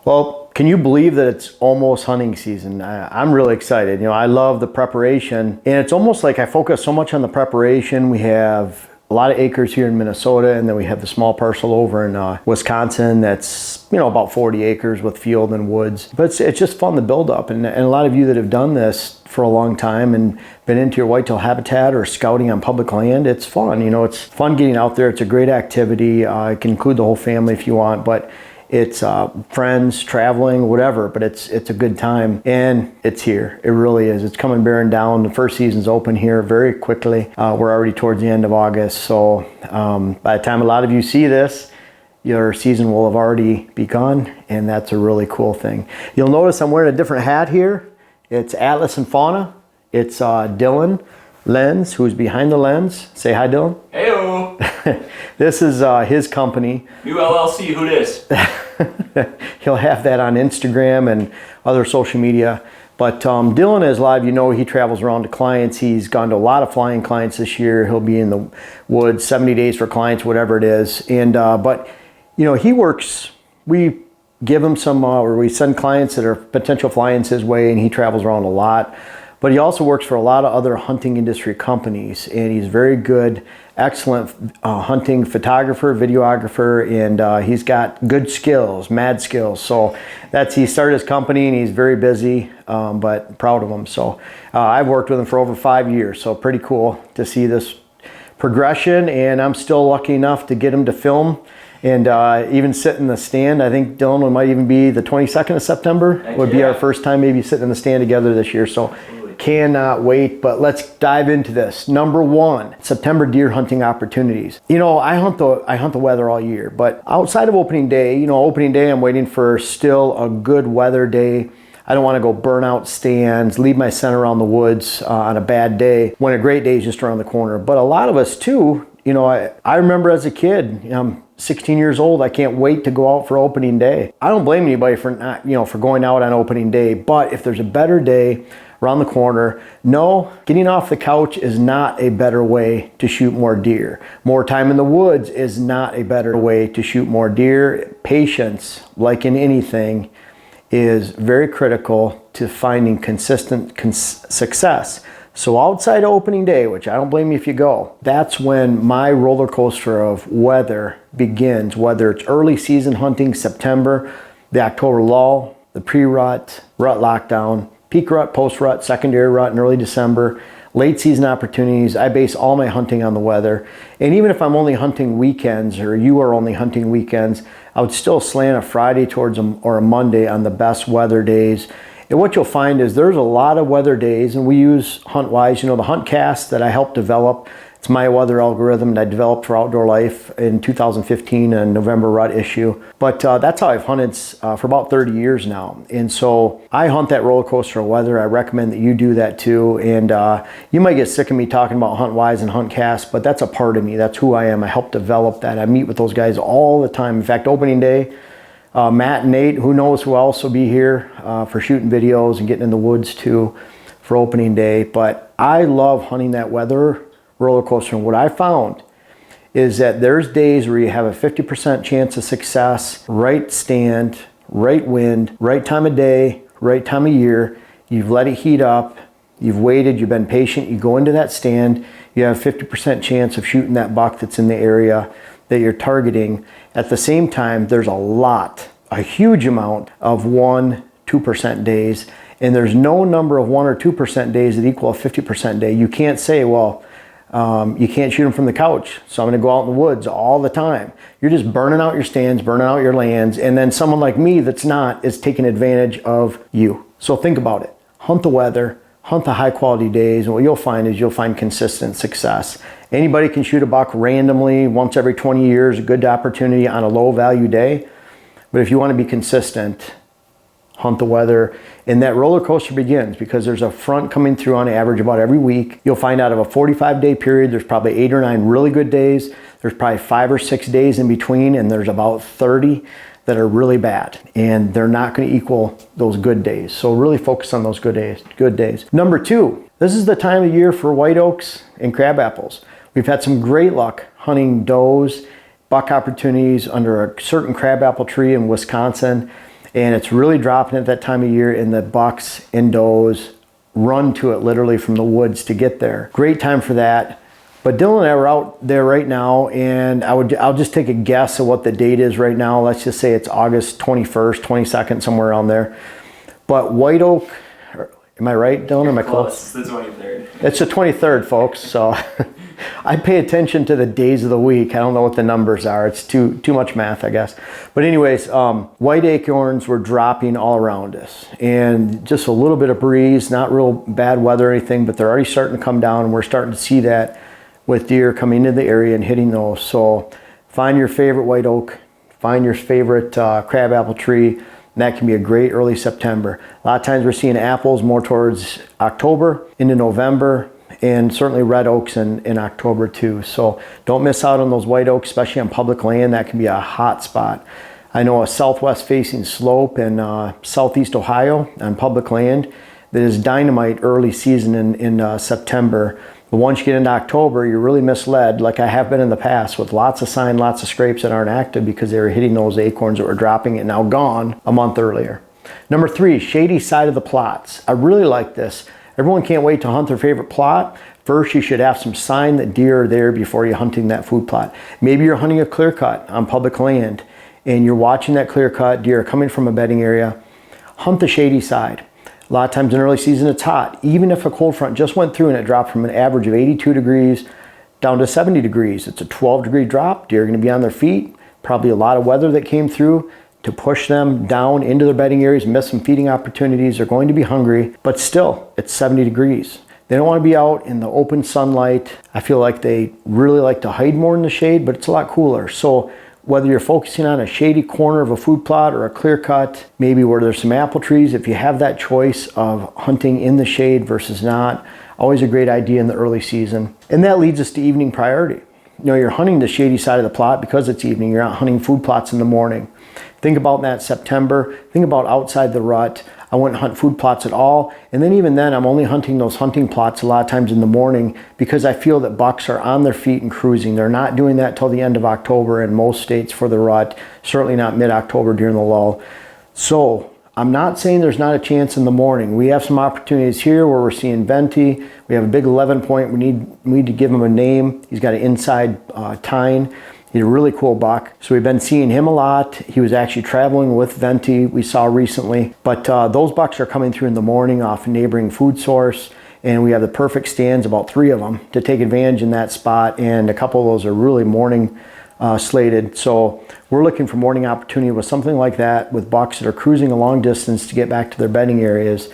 Well, can you believe that it's almost hunting season? I'm really excited. You know, I love the preparation, and it's almost like I focus so much on the preparation. We have a lot of acres here in Minnesota, and then we have the small parcel over in Wisconsin that's, you know, about 40 acres with field and woods. But it's just fun to build up, and a lot of you that have done this for a long time and been into your whitetail habitat or scouting on public land, it's fun. You know, it's fun getting out there. It's a great activity. It can include the whole family if you want, but it's friends, traveling, whatever, but it's a good time, and it's here. It really is. It's coming bearing down. The first season's open here very quickly. We're already towards the end of August, so by the time a lot of you see this, your season will have already begun, and that's a really cool thing. You'll notice I'm wearing a different hat here. It's Atlas and Fauna. It's Dylan Lenz, who's behind the lens. Say hi, Dylan. Heyo. This is his company. New LLC, who dis? He'll have that on Instagram and other social media. But Dylan, as a lot of you know, he travels around to clients. He's gone to a lot of flying clients this year. He'll be in the woods 70 days for clients, whatever it is. And but you know, he works. We give him some, or we send clients that are potential fly-ins his way, and he travels around a lot. But he also works for a lot of other hunting industry companies, and he's very good, excellent hunting photographer, videographer, and he's got good skills, mad skills. So he started his company, and he's very busy, but proud of him. So I've worked with him for over 5 years, so pretty cool to see this progression, and I'm still lucky enough to get him to film and even sit in the stand. I think, Dylan, we might even be the 22nd of September would be our first time maybe sitting in the stand together this year. So cannot wait, but let's dive into this. Number one, September deer hunting opportunities. You know, I hunt the weather all year, but outside of opening day, you know, opening day, I'm waiting for still a good weather day. I don't want to go burn out stands, leave my scent around the woods on a bad day when a great day is just around the corner. But a lot of us too, you know, I remember as a kid, you know, I'm 16 years old. I can't wait to go out for opening day. I don't blame anybody for not, you know, for going out on opening day, but if there's a better day around the corner, no, getting off the couch is not a better way to shoot more deer. More time in the woods is not a better way to shoot more deer. Patience, like in anything, is very critical to finding consistent success. So outside of opening day, which I don't blame you if you go, that's when my roller coaster of weather begins, whether it's early season hunting, September, the October lull, the pre-rut, rut lockdown, peak rut, post-rut, secondary rut in early December, late season opportunities. I base all my hunting on the weather. And even if I'm only hunting weekends, or you are only hunting weekends, I would still slant a Friday towards or a Monday on the best weather days. And what you'll find is there's a lot of weather days, and we use HuntWise, you know, the HuntCast that I helped develop. It's my weather algorithm that I developed for Outdoor Life in 2015, a November rut issue. But that's how I've hunted for about 30 years now. And so I hunt that roller coaster of weather. I recommend that you do that too. And you might get sick of me talking about HuntWise and HuntCast, but that's a part of me. That's who I am. I helped develop that. I meet with those guys all the time. In fact, opening day, Matt and Nate, who knows who else will be here for shooting videos and getting in the woods too for opening day. But I love hunting that weather roller coaster. And what I found is that there's days where you have a 50% chance of success, right stand, right wind, right time of day, right time of year. You've let it heat up, you've waited, you've been patient, you go into that stand, you have a 50% chance of shooting that buck that's in the area that you're targeting. At the same time, there's a huge amount of 1-2% days, and there's no number of 1 or 2% days that equal a 50% day. You can't say, well, you can't shoot them from the couch, so I'm going to go out in the woods all the time. You're just burning out your stands, burning out your lands, and then someone like me that's not is taking advantage of you. So think about it. Hunt the weather, hunt the high quality days, and what you'll find is you'll find consistent success. Anybody can shoot a buck randomly once every 20 years, a good opportunity on a low value day. But if you want to be consistent, hunt the weather. And that roller coaster begins because there's a front coming through on average about every week. You'll find out of a 45-day period, there's probably 8 or 9 really good days. There's probably 5 or 6 days in between, and there's about 30 that are really bad. And they're not going to equal those good days. So really focus on those good days. Number 2, this is the time of year for white oaks and crab apples. We've had some great luck hunting does, buck opportunities under a certain crabapple tree in Wisconsin. And it's really dropping at that time of year, and the bucks and does run to it literally from the woods to get there. Great time for that. But Dylan and I are out there right now, and I'll just take a guess of what the date is right now. Let's just say it's August 21st, 22nd, somewhere around there. But white oak, am I right, Dylan? Am I close? It's the 23rd. It's the 23rd, folks. So I pay attention to the days of the week. I don't know what the numbers are. It's too much math, I guess. But anyways, white acorns were dropping all around us, and just a little bit of breeze, not real bad weather or anything, but they're already starting to come down, and we're starting to see that with deer coming into the area and hitting those. So find your favorite white oak, find your favorite crabapple tree, and that can be a great early September. A lot of times we're seeing apples more towards October into November, and certainly red oaks in October too. So don't miss out on those white oaks, especially on public land. That can be a hot spot. I know a southwest facing slope in southeast Ohio on public land that is dynamite early season in September. But once you get into October, you're really misled, like I have been in the past, with lots of sign, lots of scrapes that aren't active because they were hitting those acorns that were dropping and now gone a month earlier. Number 3, shady side of the plots. I really like this. Everyone can't wait to hunt their favorite plot. First, you should have some sign that deer are there before you're hunting that food plot. Maybe you're hunting a clear cut on public land and you're watching that clear cut, deer are coming from a bedding area. Hunt the shady side. A lot of times in early season it's hot. Even if a cold front just went through and it dropped from an average of 82 degrees down to 70 degrees, it's a 12-degree drop. Deer are going to be on their feet. Probably a lot of weather that came through to push them down into their bedding areas, miss some feeding opportunities. They're going to be hungry, but still, it's 70 degrees. They don't want to be out in the open sunlight. I feel like they really like to hide more in the shade, but it's a lot cooler. So whether you're focusing on a shady corner of a food plot or a clear cut, maybe where there's some apple trees, if you have that choice of hunting in the shade versus not, always a great idea in the early season. And that leads us to evening priority. You know, you're hunting the shady side of the plot because it's evening. You're not hunting food plots in the morning. Think about that September. Think about outside the rut. I wouldn't hunt food plots at all. And then even then, I'm only hunting those hunting plots a lot of times in the morning because I feel that bucks are on their feet and cruising. They're not doing that till the end of October in most states for the rut, certainly not mid-October during the lull. So I'm not saying there's not a chance in the morning. We have some opportunities here where we're seeing Venti. We have a big 11 point. We need to give him a name. He's got an inside tine. He's a really cool buck. So we've been seeing him a lot. He was actually traveling with Venti, we saw recently. But those bucks are coming through in the morning off a neighboring food source. And we have the perfect stands, about 3 of them, to take advantage in that spot. And a couple of those are really morning slated. So we're looking for morning opportunity with something like that, with bucks that are cruising a long distance to get back to their bedding areas.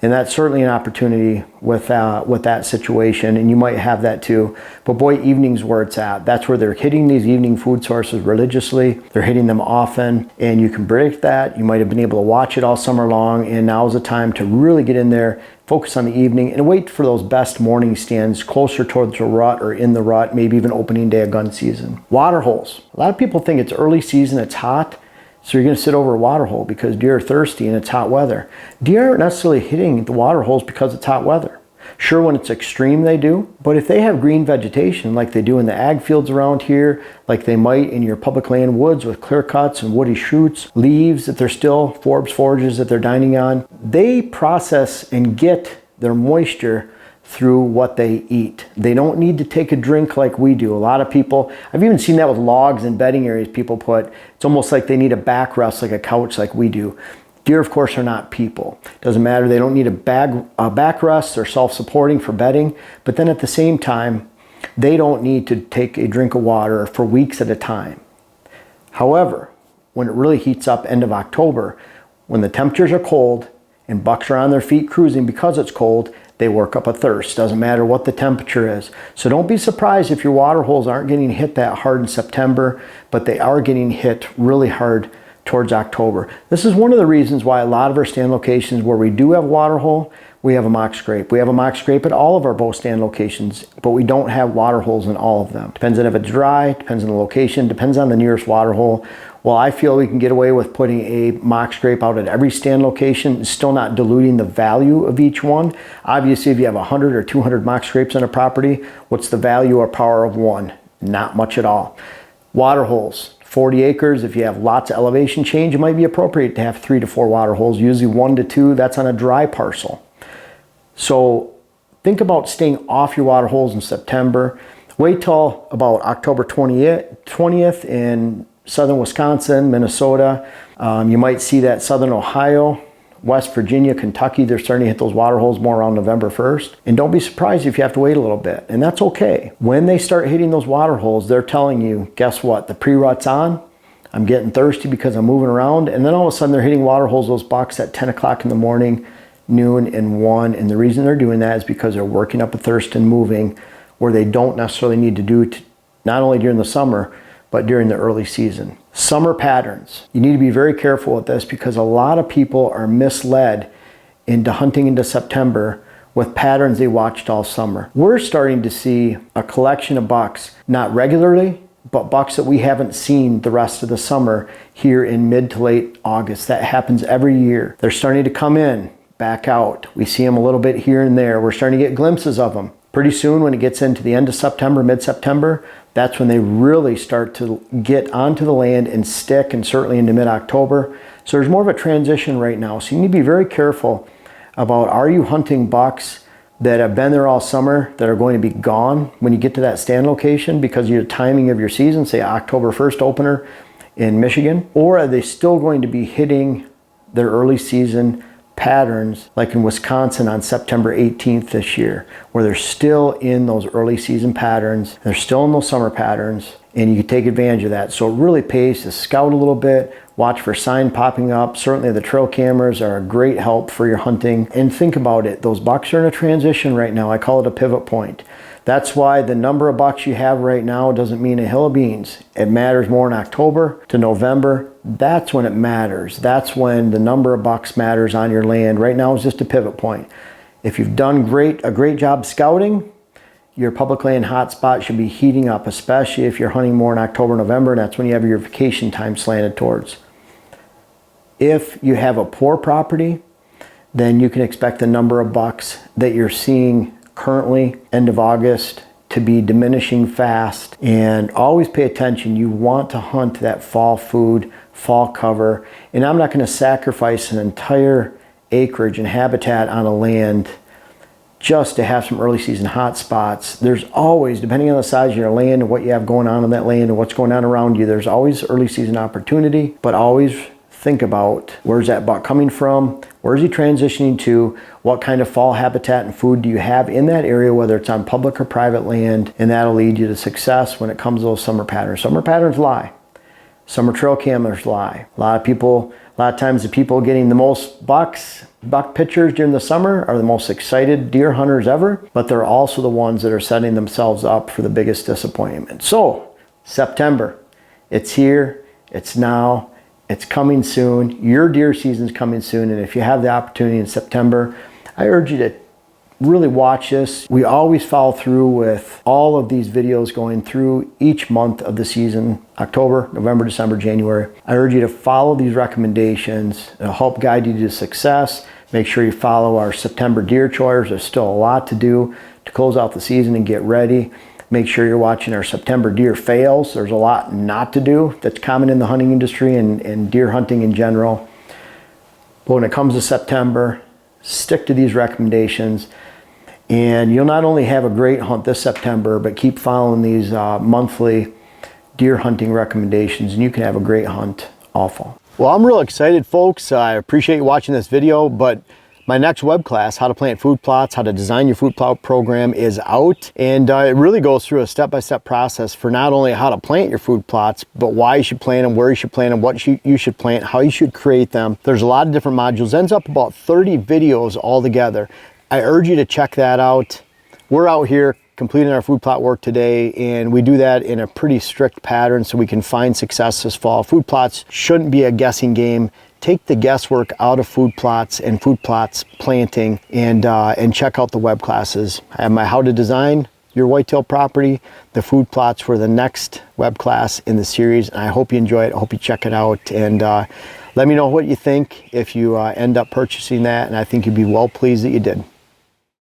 And that's certainly an opportunity with that situation, and you might have that too. But boy, evening's where it's at. That's where they're hitting these evening food sources religiously. They're hitting them often, and you can predict that. You might have been able to watch it all summer long, and now's the time to really get in there, focus on the evening, and wait for those best morning stands closer towards the rut or in the rut, maybe even opening day of gun season. Water holes. A lot of people think it's early season, it's hot. So you're going to sit over a water hole because deer are thirsty and it's hot weather. Deer aren't necessarily hitting the water holes because it's hot weather. Sure, when it's extreme they do, but if they have green vegetation like they do in the ag fields around here, like they might in your public land woods with clear cuts and woody shoots, leaves that they're still, forbs forages that they're dining on, they process and get their moisture through what they eat. They don't need to take a drink like we do. A lot of people, I've even seen that with logs and bedding areas people put. It's almost like they need a backrest like a couch like we do. Deer, of course, are not people. Doesn't matter, they don't need a backrest. They're self-supporting for bedding, but then at the same time, they don't need to take a drink of water for weeks at a time. However, when it really heats up end of October, when the temperatures are cold and bucks are on their feet cruising because it's cold, they work up a thirst. Doesn't matter what the temperature is. So don't be surprised if your water holes aren't getting hit that hard in September, but they are getting hit really hard towards October. This is one of the reasons why a lot of our stand locations where we do have water hole, we have a mock scrape. We have a mock scrape at all of our bow stand locations, but we don't have water holes in all of them. Depends on if it's dry, depends on the location, depends on the nearest water hole. Well, I feel we can get away with putting a mock scrape out at every stand location, still not diluting the value of each one. Obviously, if you have 100 or 200 mock scrapes on a property, what's the value or power of one? Not much at all. Water holes. 40 acres, if you have lots of elevation change, it might be appropriate to have 3 to 4 water holes, usually 1 to 2. That's on a dry parcel. So think about staying off your water holes in September. Wait till about October 20th in southern Wisconsin, Minnesota. You might see that southern Ohio, West Virginia, Kentucky, they're starting to hit those water holes more around November 1st. And don't be surprised if you have to wait a little bit. And that's okay. When they start hitting those water holes, they're telling you, guess what? The pre-rut's on. I'm getting thirsty because I'm moving around. And then all of a sudden they're hitting water holes, those bucks at 10 o'clock in the morning, noon, and 1. And the reason they're doing that is because they're working up a thirst and moving where they don't necessarily need to do it, not only during the summer, but during the early season. Summer patterns. You need to be very careful with this because a lot of people are misled into hunting into September with patterns they watched all summer. We're starting to see a collection of bucks, not regularly, but bucks that we haven't seen the rest of the summer here in mid to late August. That happens every year. They're starting to come in, back out. We see them a little bit here and there. We're starting to get glimpses of them. Pretty soon when it gets into the end of September, mid-September, that's when they really start to get onto the land and stick, and certainly into mid-October. So there's more of a transition right now. So you need to be very careful about, are you hunting bucks that have been there all summer that are going to be gone when you get to that stand location because of your timing of your season, say October 1st opener in Michigan? Or are they still going to be hitting their early season patterns like in Wisconsin on September 18th this year, where they're still in those early season patterns, they're still in those summer patterns, and you can take advantage of that. So it really pays to scout a little bit, watch for sign popping up. Certainly the trail cameras are a great help for your hunting. And think about it, those bucks are in a transition right now. I call it a pivot point. That's why the number of bucks you have right now doesn't mean a hill of beans. It matters more in October to November. That's when it matters. That's when the number of bucks matters on your land. Right now is just a pivot point. If you've done a great job scouting, your public land hotspot should be heating up, especially if you're hunting more in October, November, and that's when you have your vacation time slanted towards. If you have a poor property, then you can expect the number of bucks that you're seeing currently, end of August, to be diminishing fast. And always pay attention. You want to hunt that fall food, fall cover. And I'm not going to sacrifice an entire acreage and habitat on a land just to have some early season hot spots. There's always, depending on the size of your land and what you have going on that land and what's going on around you, there's always early season opportunity. But always think about, where's that buck coming from? Where's he transitioning to? What kind of fall habitat and food do you have in that area, whether it's on public or private land? And that'll lead you to success when it comes to those summer patterns. Summer patterns lie. Summer trail cameras lie. A lot of times the people getting the most buck pictures during the summer are the most excited deer hunters ever, but they're also the ones that are setting themselves up for the biggest disappointment. So, September, it's here, it's now, it's coming soon. Your deer season's coming soon, and if you have the opportunity in September, I urge you to really watch this. We always follow through with all of these videos going through each month of the season, October, November, December, January. I urge you to follow these recommendations. It'll help guide you to success. Make sure you follow our September deer chores. There's still a lot to do to close out the season and get ready. Make sure you're watching our September deer fails. There's a lot not to do that's common in the hunting industry and deer hunting in general. But when it comes to September, stick to these recommendations, and you'll not only have a great hunt this September, but keep following these monthly deer hunting recommendations, and you can have a great hunt all fall. Well, I'm real excited, folks. I appreciate you watching this video, but my next web class, How to Plant Food Plots, How to Design Your Food Plot Program, is out. And it really goes through a step-by-step process for not only how to plant your food plots, but why you should plant them, where you should plant them, what you should plant, how you should create them. There's a lot of different modules. Ends up about 30 videos altogether. I urge you to check that out. We're out here completing our food plot work today, and we do that in a pretty strict pattern so we can find success this fall. Food plots shouldn't be a guessing game. Take the guesswork out of food plots and food plots planting, and check out the web classes. I have my How to Design Your Whitetail Property, the food plots for the next web class in the series. And I hope you enjoy it. I hope you check it out, and let me know what you think if you end up purchasing that, and I think you'd be well pleased that you did.